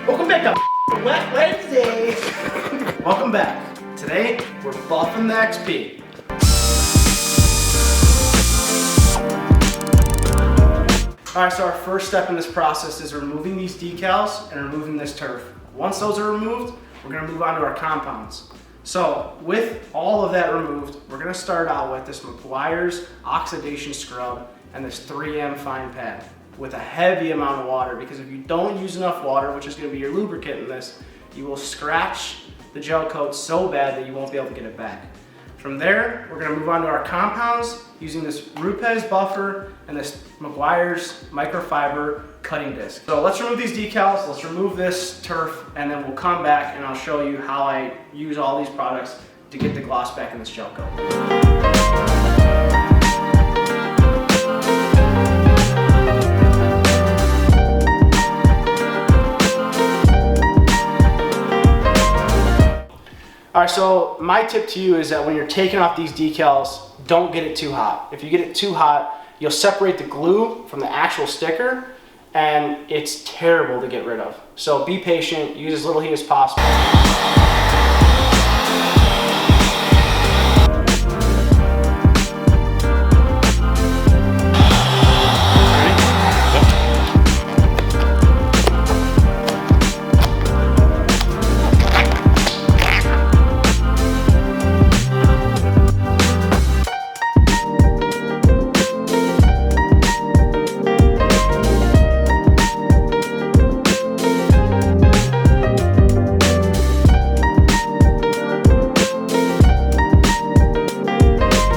Welcome back to Wet Wednesday. Welcome back. Today we're buffing the XP. Alright, so our first step in this process is removing these decals and removing this turf. Once those are removed, we're going to move on to our compounds. So with all of that removed, we're going to start out with this Meguiars Oxidation Scrub and this 3M fine pad with a heavy amount of water, because if you don't use enough water, which is going to be your lubricant in this, you will scratch the gel coat so bad that you won't be able to get it back. From there, we're going to move on to our compounds using this Rupes buffer and this Meguiars microfiber cutting disc. So let's remove these decals, let's remove this turf, and then we'll come back and I'll show you how I use all these products to get the gloss back in this gel coat. Alright, so my tip to you is that when you're taking off these decals, don't get it too hot. If you get it too hot, you'll separate the glue from the actual sticker, and it's terrible to get rid of. So be patient, use as little heat as possible.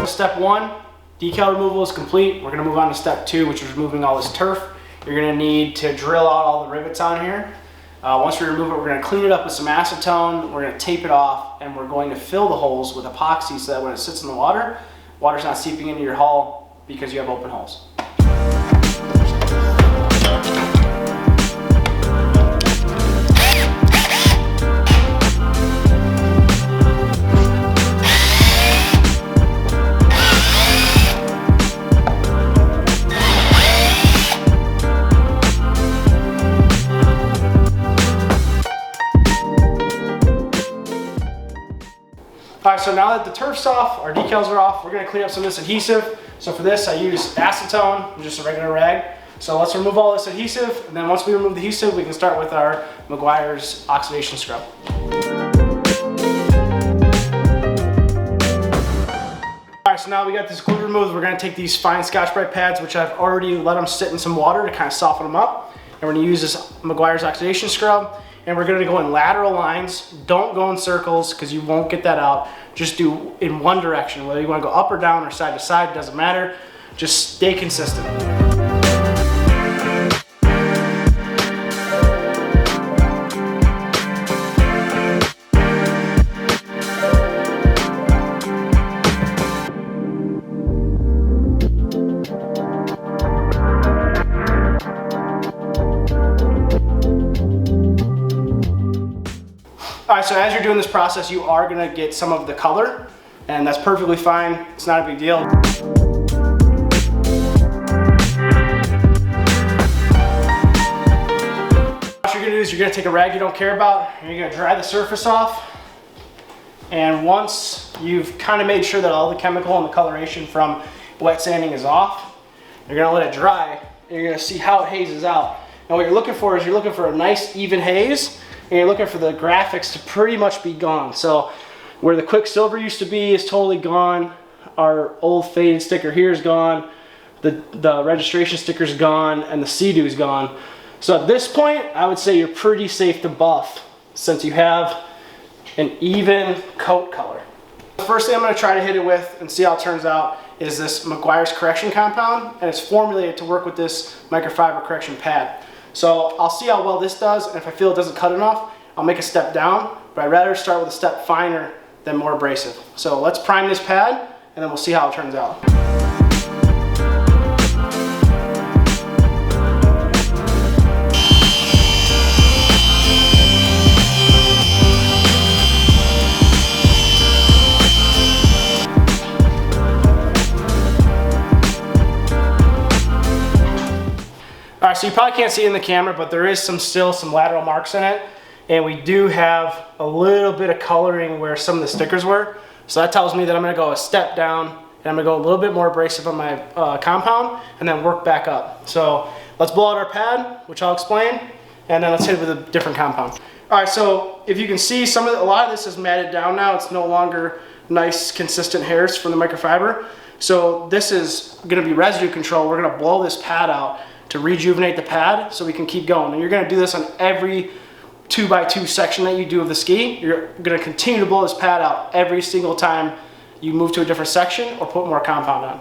Step 1, decal removal is complete. We're going to move on to step 2, which is removing all this turf. You're going to need to drill out all the rivets on here. Once we remove it, we're going to clean it up with some acetone. We're going to tape it off, and we're going to fill the holes with epoxy so that when it sits in the water, water's not seeping into your hull because you have open holes. Alright, so now that the turf's off, our decals are off, we're going to clean up some of this adhesive. So for this, I use acetone, just a regular rag. So let's remove all this adhesive, and then once we remove the adhesive, we can start with our Meguiars Oxidation Scrub. Alright, so now we got this glue removed. We're going to take these fine Scotch-Brite pads, which I've already let them sit in some water to kind of soften them up. And we're going to use this Meguiars Oxidation Scrub. And we're going to go in lateral lines. Don't go in circles because you won't get that out. Just do in one direction. Whether you want to go up or down or side to side, doesn't matter. Just stay consistent. Alright, so as you're doing this process, you are going to get some of the color, and that's perfectly fine. It's not a big deal. What you're going to do is you're going to take a rag you don't care about, and you're going to dry the surface off. And once you've kind of made sure that all the chemical and the coloration from wet sanding is off, you're going to let it dry, and you're going to see how it hazes out. Now what you're looking for is you're looking for a nice even haze, and you're looking for the graphics to pretty much be gone. So where the Quicksilver used to be is totally gone. Our old faded sticker here is gone. The registration sticker is gone, and the Seadoo is gone. So at this point, I would say you're pretty safe to buff since you have an even coat color. The first thing I'm going to try to hit it with and see how it turns out is this Meguiars correction compound, and it's formulated to work with this microfiber correction pad. So I'll see how well this does, and if I feel it doesn't cut enough, I'll make a step down, but I'd rather start with a step finer than more abrasive. So let's prime this pad, and then we'll see how it turns out. Alright, so you probably can't see it in the camera, but there is still some lateral marks in it. And we do have a little bit of coloring where some of the stickers were. So that tells me that I'm gonna go a step down and I'm gonna go a little bit more abrasive on my compound and then work back up. So let's blow out our pad, which I'll explain, and then let's hit it with a different compound. All right, so if you can see, a lot of this is matted down now. It's no longer nice, consistent hairs from the microfiber. So this is gonna be residue control. We're gonna blow this pad out to rejuvenate the pad so we can keep going. And you're gonna do this on every 2x2 section that you do of the ski. You're gonna continue to blow this pad out every single time you move to a different section or put more compound on.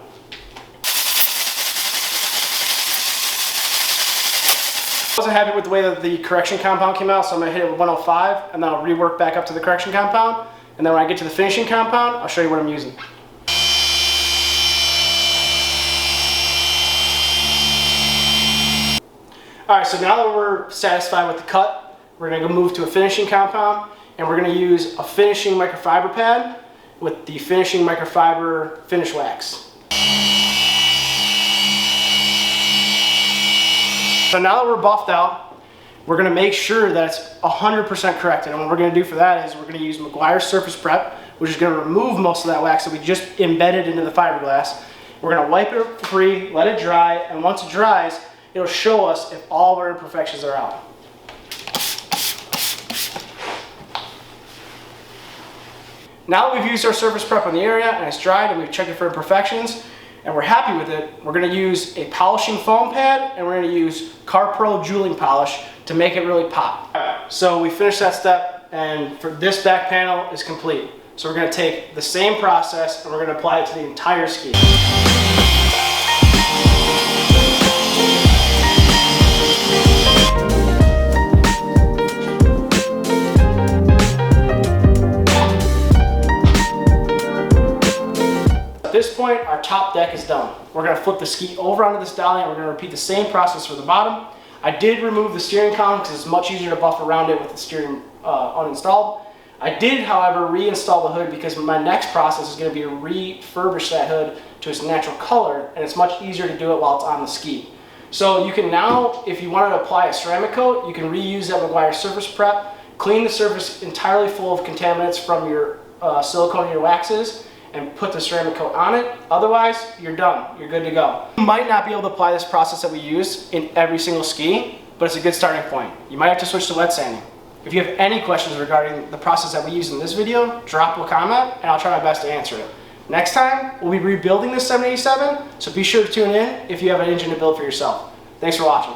I wasn't happy with the way that the correction compound came out, so I'm gonna hit it with 105 and then I'll rework back up to the correction compound. And then when I get to the finishing compound, I'll show you what I'm using. All right, so now that we're satisfied with the cut, we're gonna go move to a finishing compound, and we're gonna use a finishing microfiber pad with the finishing microfiber finish wax. So now that we're buffed out, we're gonna make sure that it's 100% corrected. And what we're gonna do for that is we're gonna use Meguiars surface prep, which is gonna remove most of that wax that we just embedded into the fiberglass. We're gonna wipe it free, let it dry, and once it dries, it'll show us if all of our imperfections are out. Now that we've used our surface prep on the area and it's dried and we've checked it for imperfections and we're happy with it, we're going to use a polishing foam pad and we're going to use CarPro jeweling polish to make it really pop. So we finished that step, and for this back panel is complete. So we're going to take the same process and we're going to apply it to the entire ski. At this point, our top deck is done. We're going to flip the ski over onto this dolly and we're going to repeat the same process for the bottom. I did remove the steering column because it's much easier to buff around it with the steering uninstalled. I did, however, reinstall the hood because my next process is going to be to refurbish that hood to its natural color, and it's much easier to do it while it's on the ski. So you can now, if you wanted to apply a ceramic coat, you can reuse that Meguiars surface prep, clean the surface entirely full of contaminants from your silicone and your waxes, and put the ceramic coat on it. Otherwise, you're done. You're good to go. You might not be able to apply this process that we use in every single ski, but it's a good starting point. You might have to switch to wet sanding. If you have any questions regarding the process that we use in this video, drop a comment and I'll try my best to answer it. Next time, we'll be rebuilding this 787, so be sure to tune in if you have an engine to build for yourself. Thanks for watching.